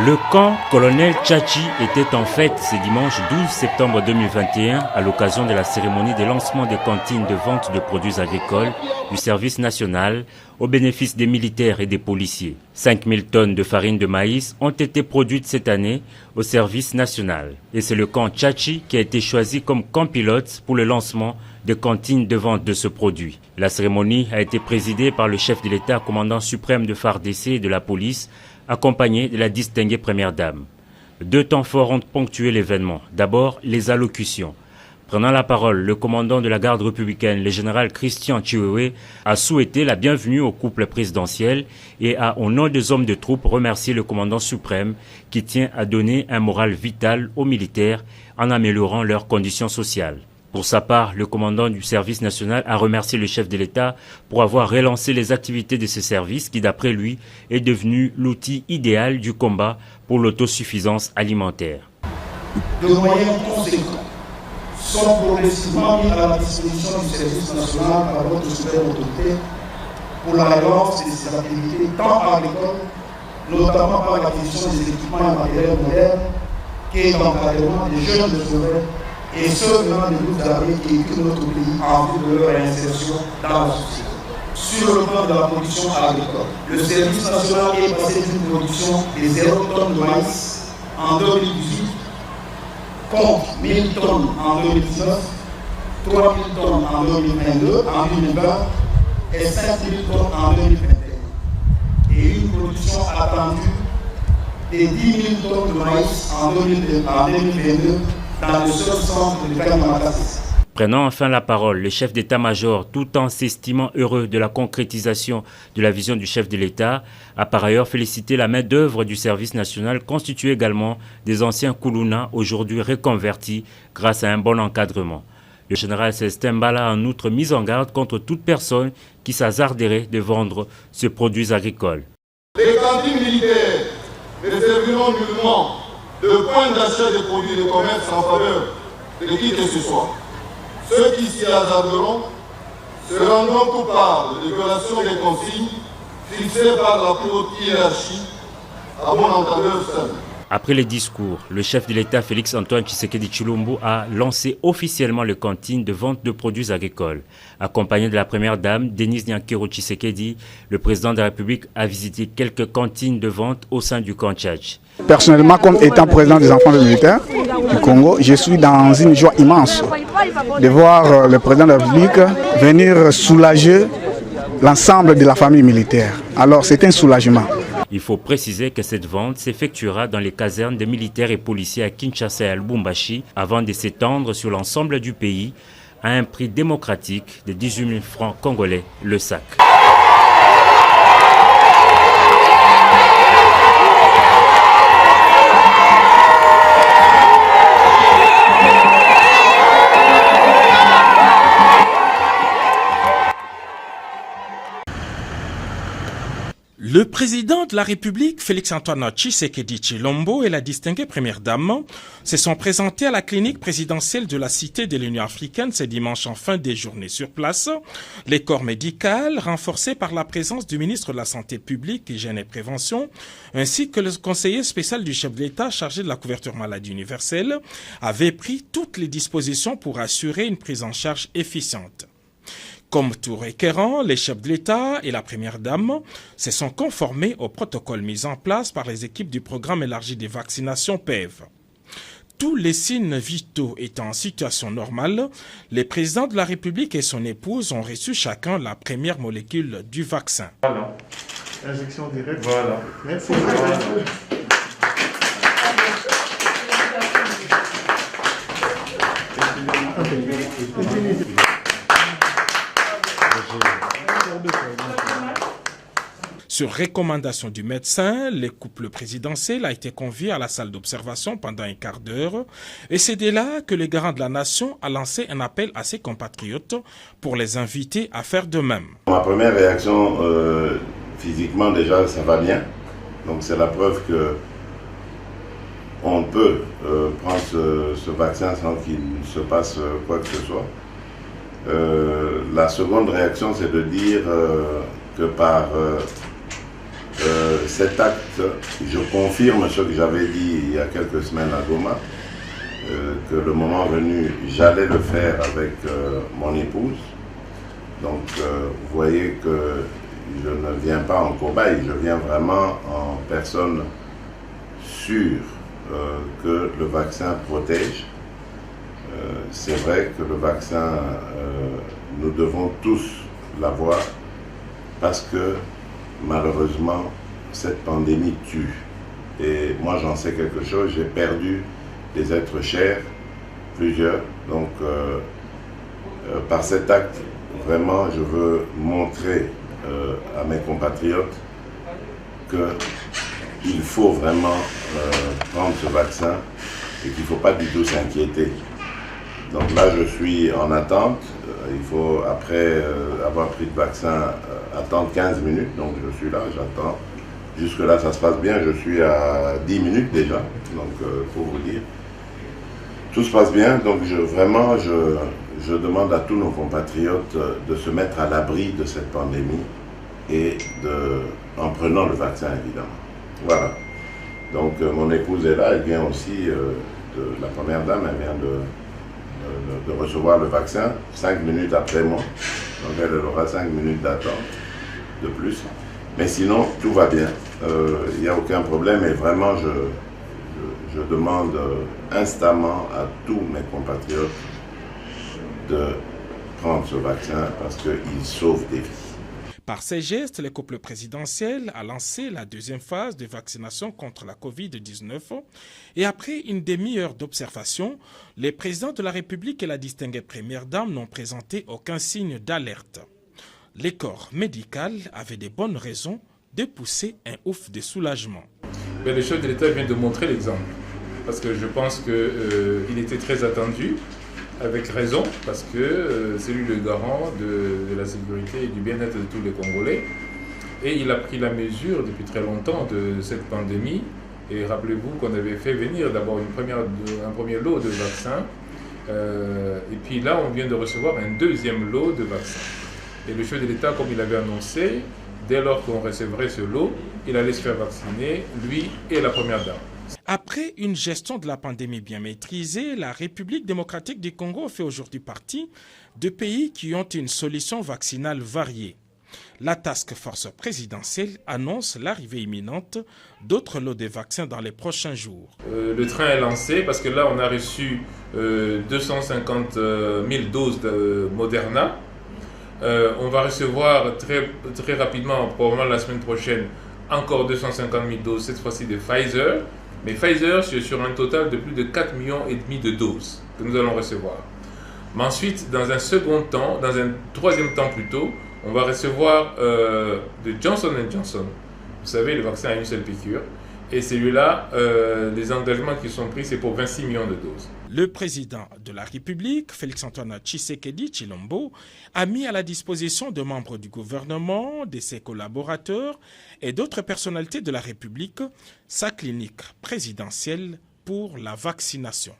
Le camp Colonel Tchachi était en fête ce dimanche 12 septembre 2021 à l'occasion de la cérémonie de lancement des cantines de vente de produits agricoles du service national au bénéfice des militaires et des policiers. 5000 tonnes de farine de maïs ont été produites cette année au service national. Et c'est le camp Tchachi qui a été choisi comme camp pilote pour le lancement des cantines de vente de ce produit. La cérémonie a été présidée par le chef de l'État, commandant suprême de FARDC et de la police, accompagné de la distinguée première dame. 2 temps forts ont ponctué l'événement. D'abord, les allocutions. Prenant la parole, le commandant de la garde républicaine, le général Christian Chiwewe, a souhaité la bienvenue au couple présidentiel et a, au nom des hommes de troupe, remercié le commandant suprême qui tient à donner un moral vital aux militaires en améliorant leurs conditions sociales. Pour sa part, le commandant du service national a remercié le chef de l'État pour avoir relancé les activités de ce service qui, d'après lui, est devenu l'outil idéal du combat pour l'autosuffisance alimentaire. De moyens conséquents sont progressivement mis à la disposition du service national par votre suprême autorité pour la relance de ses activités tant agricoles, notamment par l'acquisition des équipements et matériels modernes, qu'est l'encadrement des jeunes de forêt et ceux venant des groupes d'armées qui équipent notre pays en vue de leur réinsertion dans la société. Sur le plan de la production agricole, le service national est passé d'une production de 0 tonnes de maïs en 2018 contre 1000 tonnes en 2019, 3000 tonnes en 2022, en 2020 et 5000 tonnes en 2021. Et une production attendue de 10 000 tonnes de maïs en 2022 dans le seul centre de Kalimantas. Prenant enfin la parole, le chef d'état-major, tout en s'estimant heureux de la concrétisation de la vision du chef de l'État, a par ailleurs félicité la main-d'œuvre du service national, constituée également des anciens Koulouna, aujourd'hui reconvertis grâce à un bon encadrement. Le général Célestin Mbala a en outre mis en garde contre toute personne qui s'hasarderait de vendre ce produit agricole. Les cantines militaires ne serviront nullement de point d'achat des produits de commerce en faveur de qui que ce soit. Ceux qui s'y hasarderont se rendront coupables de violation des consignes fixées par la plus haute hiérarchie à bon entendeur seul. Après les discours, le chef de l'État Félix-Antoine Tshisekedi Tshilombo a lancé officiellement les cantines de vente de produits agricoles. Accompagné de la première dame, Denise Nyankero Tshisekedi, le président de la République a visité quelques cantines de vente au sein du camp Tchachi. Personnellement, comme étant président des enfants militaires du Congo, je suis dans une joie immense de voir le président de la République venir soulager l'ensemble de la famille militaire. Alors c'est un soulagement. Il faut préciser que cette vente s'effectuera dans les casernes des militaires et policiers à Kinshasa et à Lubumbashi avant de s'étendre sur l'ensemble du pays à un prix démocratique de 18 000 francs congolais le sac. Le président de la République, Félix-Antoine Tshisekedi Tshilombo, et la distinguée première dame se sont présentés à la clinique présidentielle de la Cité de l'Union africaine ce dimanche en fin de journée. Sur place, les corps médicaux, renforcés par la présence du ministre de la Santé publique, Hygiène et Prévention, ainsi que le conseiller spécial du chef de l'État chargé de la couverture maladie universelle, avaient pris toutes les dispositions pour assurer une prise en charge efficiente. Comme tout requérant, les chefs de l'État et la première dame se sont conformés au protocole mis en place par les équipes du programme élargi des vaccinations PEV. Tous les signes vitaux étant en situation normale, le président de la République et son épouse ont reçu chacun la première molécule du vaccin. Voilà. Injection directe. Voilà. Merci. Voilà. Sur recommandation du médecin, le couple présidentiel a été convié à la salle d'observation pendant un quart d'heure et c'est dès là que le garant de la nation a lancé un appel à ses compatriotes pour les inviter à faire de même. Ma première réaction, physiquement déjà, ça va bien. Donc c'est la preuve que on peut prendre ce vaccin sans qu'il se passe quoi que ce soit. La seconde réaction, c'est de dire que par cet acte, je confirme ce que j'avais dit il y a quelques semaines à Goma, que le moment venu, j'allais le faire avec mon épouse. Donc, vous voyez que je ne viens pas en cobaye, je viens vraiment en personne sûre que le vaccin protège. C'est vrai que le vaccin, nous devons tous l'avoir parce que malheureusement, cette pandémie tue. Et moi, j'en sais quelque chose, j'ai perdu des êtres chers, plusieurs. Donc, par cet acte, vraiment, je veux montrer à mes compatriotes qu'il faut vraiment prendre ce vaccin et qu'il ne faut pas du tout s'inquiéter. Donc là, je suis en attente. Il faut, après avoir pris le vaccin, attendre 15 minutes. Donc je suis là, j'attends. Jusque-là, ça se passe bien. Je suis à 10 minutes déjà. Donc, pour vous dire, tout se passe bien. Donc, vraiment, je demande à tous nos compatriotes de se mettre à l'abri de cette pandémie et en prenant le vaccin, évidemment. Voilà. Donc, mon épouse est là. Elle vient aussi, la première dame, elle vient de recevoir le vaccin 5 minutes après moi. Donc, elle aura 5 minutes d'attente de plus. Mais sinon, tout va bien. Il n'y a aucun problème et vraiment, je demande instamment à tous mes compatriotes de prendre ce vaccin parce qu'il sauve des vies. Par ces gestes, le couple présidentiel a lancé la deuxième phase de vaccination contre la Covid-19 et après une demi-heure d'observation, les présidents de la République et la distinguée première dame n'ont présenté aucun signe d'alerte. Les corps médicaux avaient de bonnes raisons de pousser un ouf de soulagement. Mais le chef de l'État vient de montrer l'exemple parce que je pense qu'il était très attendu. Avec raison, parce que c'est lui le garant de la sécurité et du bien-être de tous les Congolais. Et il a pris la mesure depuis très longtemps de cette pandémie. Et rappelez-vous qu'on avait fait venir d'abord un premier lot de vaccins. Et puis là, on vient de recevoir un deuxième lot de vaccins. Et le chef de l'État, comme il avait annoncé, dès lors qu'on recevrait ce lot, il allait se faire vacciner, lui et la première dame. Après une gestion de la pandémie bien maîtrisée, la République démocratique du Congo fait aujourd'hui partie de pays qui ont une solution vaccinale variée. La task force présidentielle annonce l'arrivée imminente d'autres lots de vaccins dans les prochains jours. Le train est lancé parce que là on a reçu 250 000 doses de Moderna. On va recevoir très rapidement, probablement la semaine prochaine, encore 250 000 doses, cette fois-ci de Pfizer. Mais Pfizer, c'est sur un total de plus de 4,5 millions de doses que nous allons recevoir. Mais ensuite, dans un second temps, dans un troisième temps plutôt, on va recevoir de Johnson & Johnson. Vous savez, le vaccin à une seule piqûre. Et celui-là, les engagements qui sont pris, c'est pour 26 millions de doses. Le président de la République, Félix-Antoine Tshisekedi Tshilombo, a mis à la disposition de membres du gouvernement, de ses collaborateurs et d'autres personnalités de la République sa clinique présidentielle pour la vaccination.